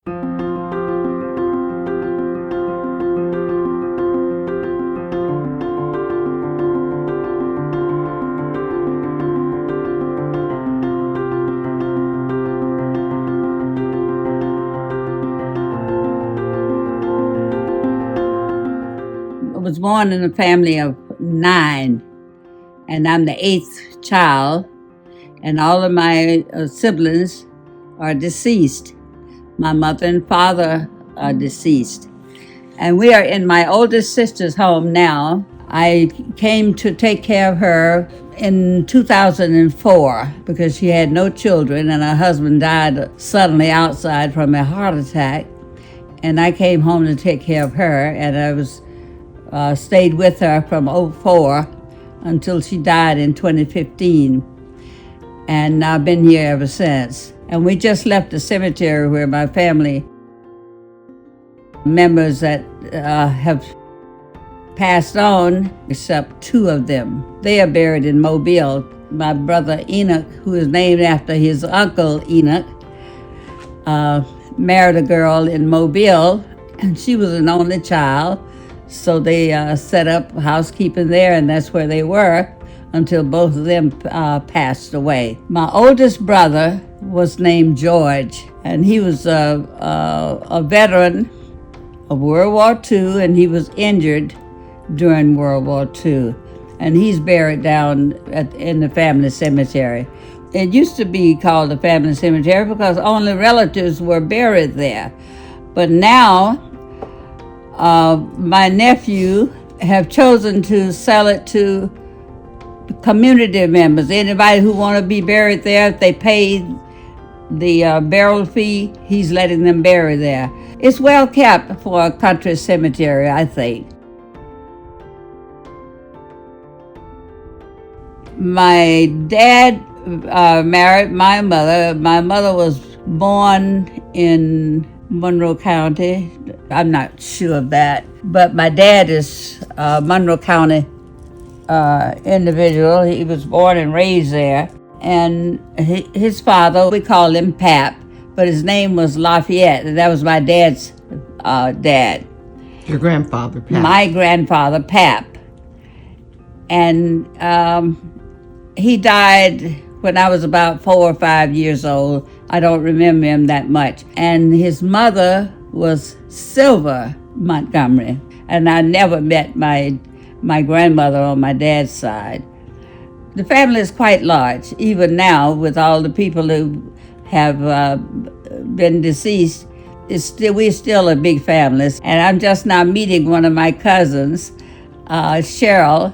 I was born in a family of 9, and I'm the 8th child, and all of my siblings are deceased. My mother and father are deceased. And we are in my oldest sister's home now. I came to take care of her in 2004 because she had no children and her husband died suddenly outside from a heart attack. And I came home to take care of her, and I was stayed with her from '04 until she died in 2015. And I've been here ever since. And we just left the cemetery where my family members that have passed on, except 2 of them. They are buried in Mobile. My brother Enoch, who is named after his uncle Enoch, married a girl in Mobile, and she was an only child. So they set up housekeeping there, and that's where they were until both of them passed away. My oldest brother was named George, and he was a veteran of World War II, and he was injured during World War II. And he's buried down in the family cemetery. It used to be called the family cemetery because only relatives were buried there. But now, my nephew have chosen to sell it to community members. Anybody who want to be buried there, if they pay the burial fee, he's letting them bury there. It's well kept for a country cemetery, I think. My dad married my mother. My mother was born in Monroe County. I'm not sure of that, but my dad is a Monroe County individual. He was born and raised there. And his father, we call him Pap, but his name was Lafayette, and that was my dad's dad. Your grandfather, Pap. My grandfather, Pap. And he died when I was about 4 or 5 years old. I don't remember him that much. And his mother was Silver Montgomery. And I never met my grandmother on my dad's side. The family is quite large, even now, with all the people who have been deceased. We're still a big family. And I'm just now meeting one of my cousins, Cheryl.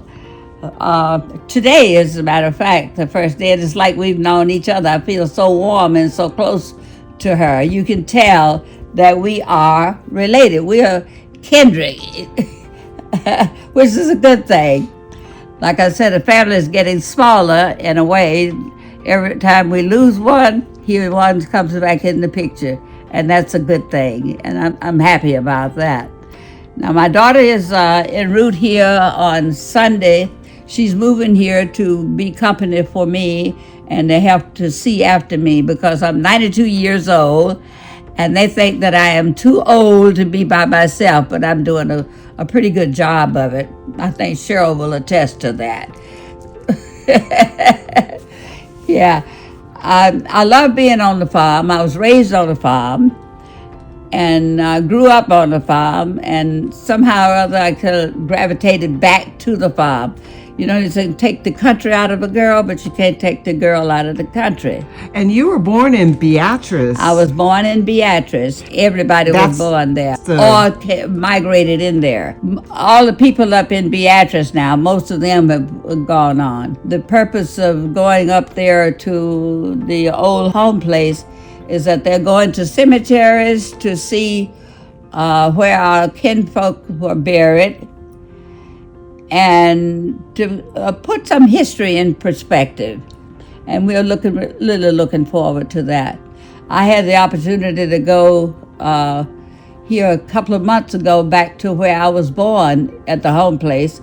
Today, as a matter of fact, the first day. It's like we've known each other. I feel so warm and so close to her. You can tell that we are related. We are kindred, which is a good thing. Like I said, the family is getting smaller in a way. Every time we lose one, here one comes back in the picture, and that's a good thing, and I'm happy about that. Now, my daughter is en route here on Sunday. She's moving here to be company for me and to help to see after me because I'm 92 years old, and they think that I am too old to be by myself, but I'm doing a pretty good job of it. I think Cheryl will attest to that. Yeah, I love being on the farm. I was raised on the farm and grew up on the farm, and somehow or other I gravitated back to the farm. You know, you can take the country out of a girl, but you can't take the girl out of the country. And you were born in Beatrice. I was born in Beatrice. Everybody was born there or migrated in there. All the people up in Beatrice now, most of them have gone on. The purpose of going up there to the old home place is that they're going to cemeteries to see where our kinfolk were buried, and to put some history in perspective. And we're really looking forward to that. I had the opportunity to go here a couple of months ago back to where I was born at the home place.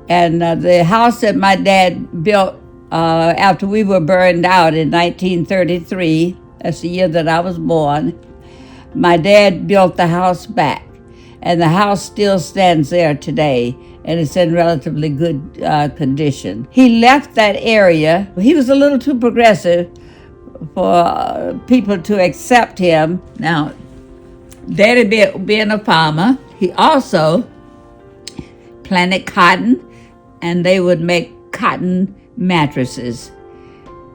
And the house that my dad built after we were burned out in 1933, that's the year that I was born, my dad built the house back, and the house still stands there today, and it's in relatively good condition. He left that area. He was a little too progressive for people to accept him. Now, Daddy being a farmer, he also planted cotton, and they would make cotton mattresses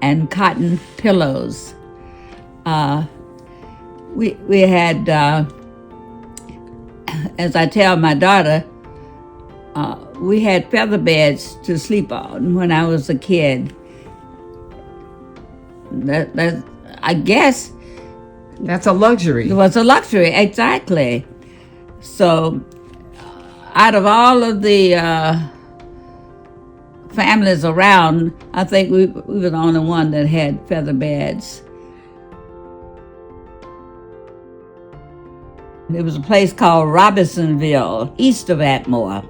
and cotton pillows. We had, as I tell my daughter, we had feather beds to sleep on when I was a kid. That I guess That's a luxury. it was a luxury, exactly. So, out of all of the families around, I think we were the only one that had feather beds. There was a place called Robinsonville, east of Atmore.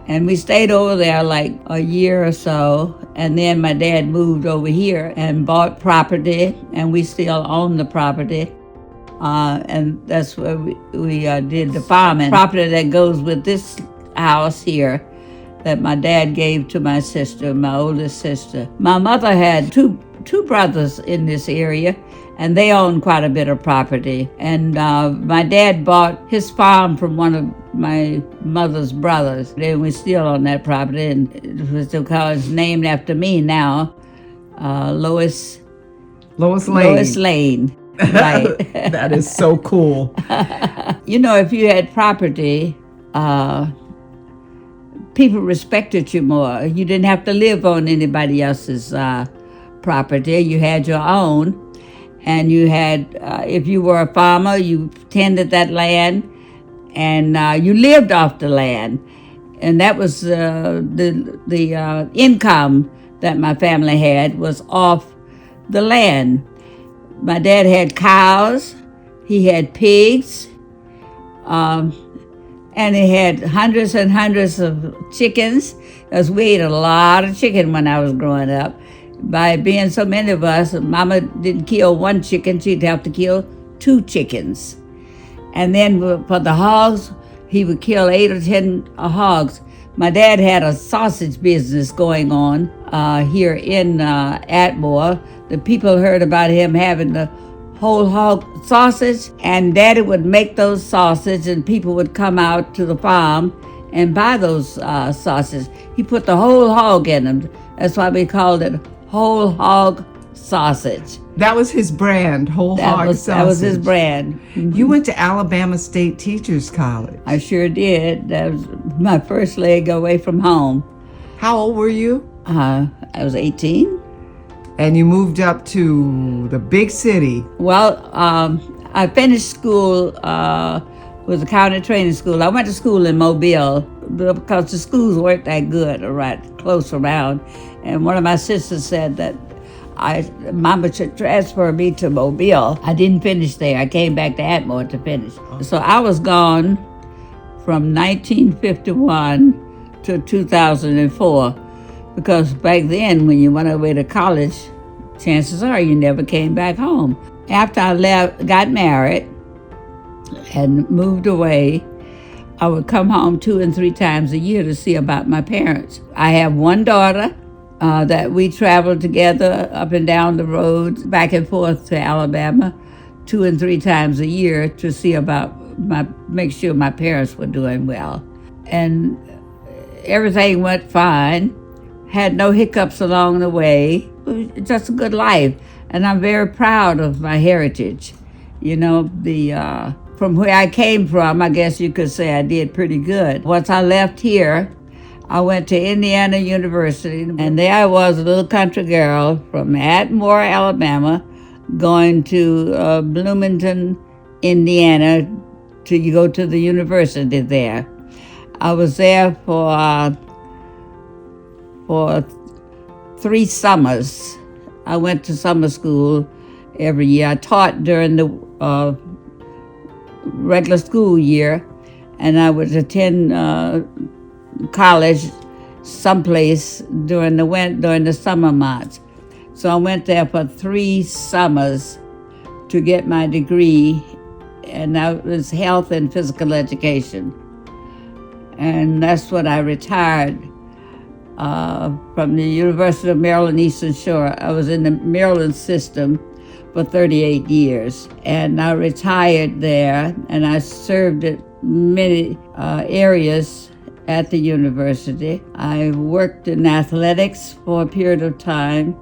And we stayed over there like a year or so. And then my dad moved over here and bought property, and we still own the property. And that's where we did the farming. Property that goes with this house here that my dad gave to my sister, my oldest sister. My mother had two brothers in this area, and they owned quite a bit of property. And my dad bought his farm from one of my mother's brothers. And we still own that property, and it was because it's named after me now, Lois Lane. Lois Lane. Right. That is so cool. You know, if you had property, people respected you more. You didn't have to live on anybody else's property. You had your own. And you had, if you were a farmer, you tended that land, and you lived off the land. And that was the income that my family had was off the land. My dad had cows, he had pigs, and he had hundreds and hundreds of chickens, because we ate a lot of chicken when I was growing up. By being so many of us, Mama didn't kill one chicken, she'd have to kill 2 chickens. And then for the hogs, he would kill 8 or 10 hogs. My dad had a sausage business going on here in Atmore. The people heard about him having the whole hog sausage, and Daddy would make those sausage, and people would come out to the farm and buy those sausages. He put the whole hog in them. That's why we called it whole hog sausage. That was his brand, whole hog sausage. That was his brand. You went to Alabama State Teachers College. I sure did. That was my first leg away from home. How old were you? I was 18. And you moved up to the big city. Well, I finished school with the county training school. I went to school in Mobile because the schools weren't that good right close around. And one of my sisters said that Mama should transfer me to Mobile. I didn't finish there. I came back to Atmore to finish. So I was gone from 1951 to 2004, because back then when you went away to college, chances are you never came back home. After I got married and moved away, I would come home 2 and 3 times a year to see about my parents. I have one daughter that we traveled together up and down the roads, back and forth to Alabama 2 and 3 times a year to see about make sure my parents were doing well. And everything went fine. Had no hiccups along the way. It was just a good life. And I'm very proud of my heritage. You know, from where I came from, I guess you could say I did pretty good. Once I left here, I went to Indiana University, and there I was, a little country girl from Atmore, Alabama, going to Bloomington, Indiana, to go to the university there. I was there for 3 summers. I went to summer school every year. I taught during the regular school year, and I would attend college someplace during the summer months. So I went there for 3 summers to get my degree and that was health and physical education. And that's when I retired from the University of Maryland Eastern Shore. I was in the Maryland system for 38 years, and I retired there, and I served at many areas at the university. I worked in athletics for a period of time,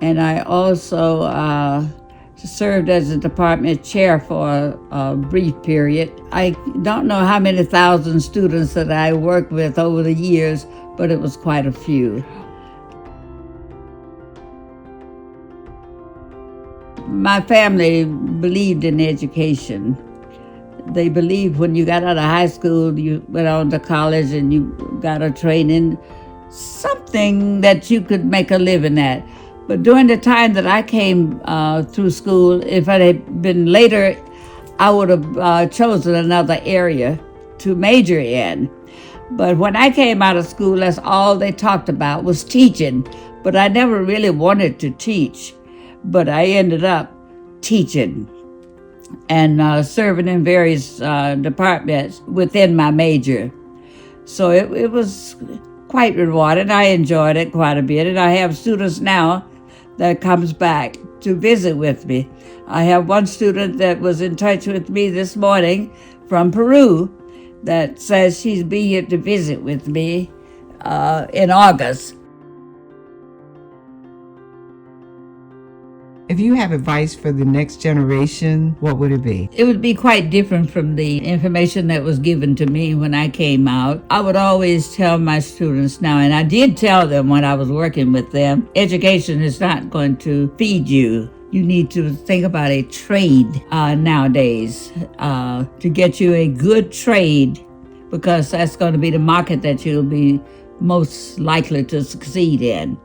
and I also served as a department chair for a brief period. I don't know how many thousand students that I worked with over the years, but it was quite a few. My family believed in education. They believed when you got out of high school, you went on to college and you got a training, something that you could make a living at. But during the time that I came through school, if I had been later, I would have chosen another area to major in. But when I came out of school, that's all they talked about was teaching. But I never really wanted to teach. But I ended up teaching and serving in various departments within my major. So it was quite rewarding. I enjoyed it quite a bit. And I have students now that comes back to visit with me. I have one student that was in touch with me this morning from Peru that says she's being here to visit with me in August. If you have advice for the next generation, what would it be? It would be quite different from the information that was given to me when I came out. I would always tell my students now, and I did tell them when I was working with them, education is not going to feed you. You need to think about a trade nowadays to get you a good trade, because that's going to be the market that you'll be most likely to succeed in.